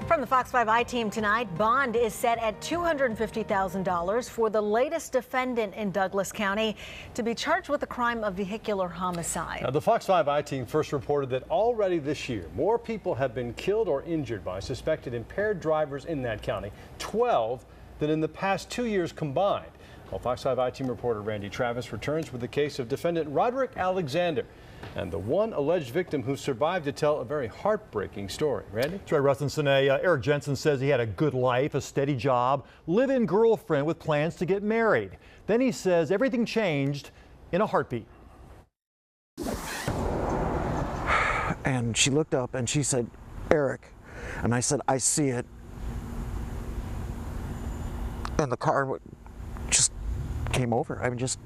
From the Fox 5 I-Team tonight, bond is set at $250,000 for the latest defendant in Douglas County to be charged with the crime of vehicular homicide. Now, the Fox 5 I-Team first reported that already this year, more people have been killed or injured by suspected impaired drivers in that county, 12 than in the past 2 years combined. Well, Fox 5 I-Team reporter Randy Travis returns with the case of defendant Roderic Alexander and the one alleged victim who survived to tell a very heartbreaking story. Randy? That's right, Rustin. Erik Jensen says he had a good life, a steady job, live-in girlfriend with plans to get married. Then he says everything changed in a heartbeat. And she looked up and she said, "Erik." And I said, "I see it." And the car just came over. I mean, just...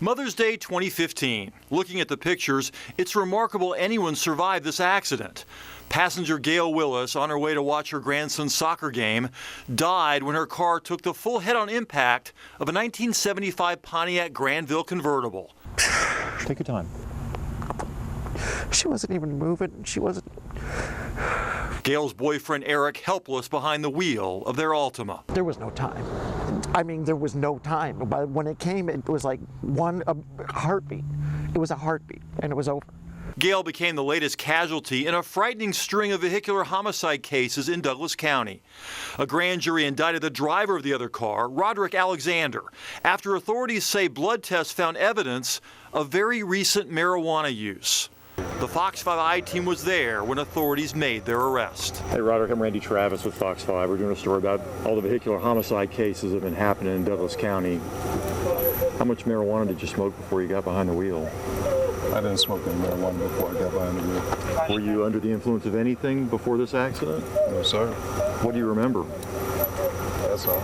Mother's Day 2015. Looking at the pictures, it's remarkable anyone survived this accident. Passenger Gail Willis, on her way to watch her grandson's soccer game, died when her car took the full head-on impact of a 1975 Pontiac Grand Ville convertible. Take your time. She wasn't even moving. She wasn't... Gail's boyfriend Erik helpless behind the wheel of their Altima. There was no time. I mean, there was no time. But when it came, it was like a heartbeat. It was a heartbeat, and it was over. Gail became the latest casualty in a frightening string of vehicular homicide cases in Douglas County. A grand jury indicted the driver of the other car, Roderic Alexander, after authorities say blood tests found evidence of very recent marijuana use. The Fox 5 I-Team was there when authorities made their arrest. Hey, Roderic, I'm Randy Travis with Fox 5. We're doing a story about all the vehicular homicide cases that have been happening in Douglas County. How much marijuana did you smoke before you got behind the wheel? I didn't smoke any marijuana before I got behind the wheel. Were you under the influence of anything before this accident? No, sir. What do you remember? That's all.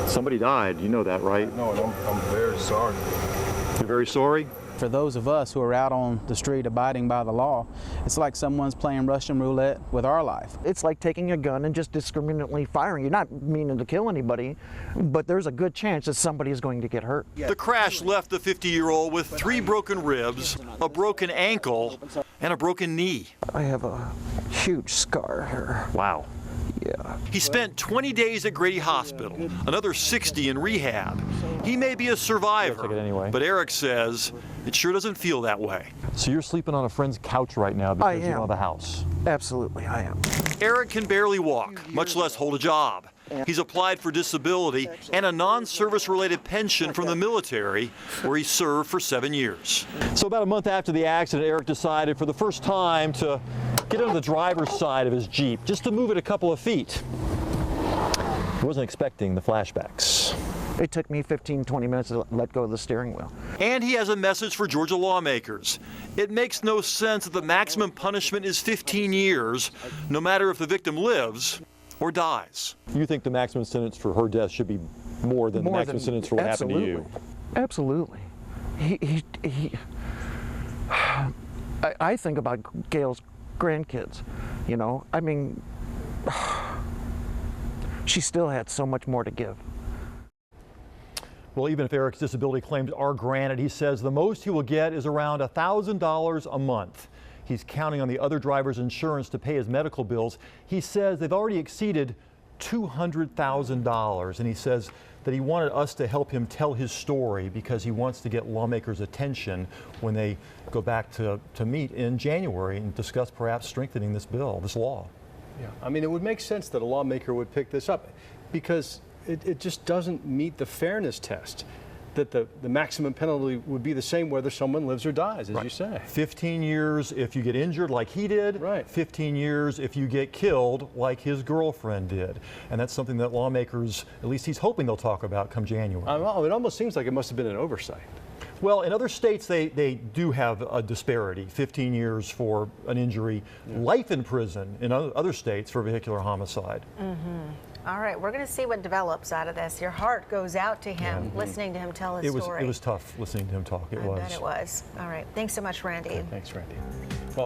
Somebody died. You know that, right? No, and I'm very sorry. You're very sorry? For those of us who are out on the street abiding by the law, it's like someone's playing Russian roulette with our life. It's like taking a gun and just discriminately firing. You're not meaning to kill anybody, but there's a good chance that somebody is going to get hurt. The crash left the 50-year-old with 3 broken ribs, a broken ankle, and a broken knee. I have a huge scar here. Wow. Yeah. He spent 20 days at Grady Hospital, another 60 in rehab. He may be a survivor, but Erik says it sure doesn't feel that way. So you're sleeping on a friend's couch right now because you don't have a house? Absolutely, I am. Erik can barely walk, much less hold a job. He's applied for disability and a non-service related pension from the military, where he served for 7 years. So about a month after the accident, Erik decided for the first time to get on the driver's side of his Jeep, just to move it a couple of feet. He wasn't expecting the flashbacks. It took me 15-20 minutes to let go of the steering wheel. And he has a message for Georgia lawmakers. It makes no sense that the maximum punishment is 15 years, no matter if the victim lives or dies. You think the maximum sentence for her death should be more than the maximum sentence for what happened to you? Absolutely. I think about Gail's grandkids, you know. I mean, she still had so much more to give. Well, even if Erik's disability claims are granted, he says the most he will get is around $1,000 a month. He's counting on the other driver's insurance to pay his medical bills. He says they've already exceeded $200,000, and he says that he wanted us to help him tell his story because he wants to get lawmakers' attention when they go back to meet in January and discuss perhaps strengthening this bill, this law. Yeah, I mean, it would make sense that a lawmaker would pick this up because it just doesn't meet the fairness test, that the maximum penalty would be the same whether someone lives or dies, as you say. 15 years if you get injured like he did, 15 years if you get killed like his girlfriend did. And that's something that lawmakers, at least he's hoping they'll talk about come January. It almost seems like it must have been an oversight. Well, in other states, they do have a disparity, 15 years for an injury, life in prison in other states for vehicular homicide. All right, we're going to see what develops out of this. Your heart goes out to him, listening to him tell his story. It was tough listening to him talk. It was. I bet it was. All right, thanks so much, Randy. Okay, thanks, Randy. Well,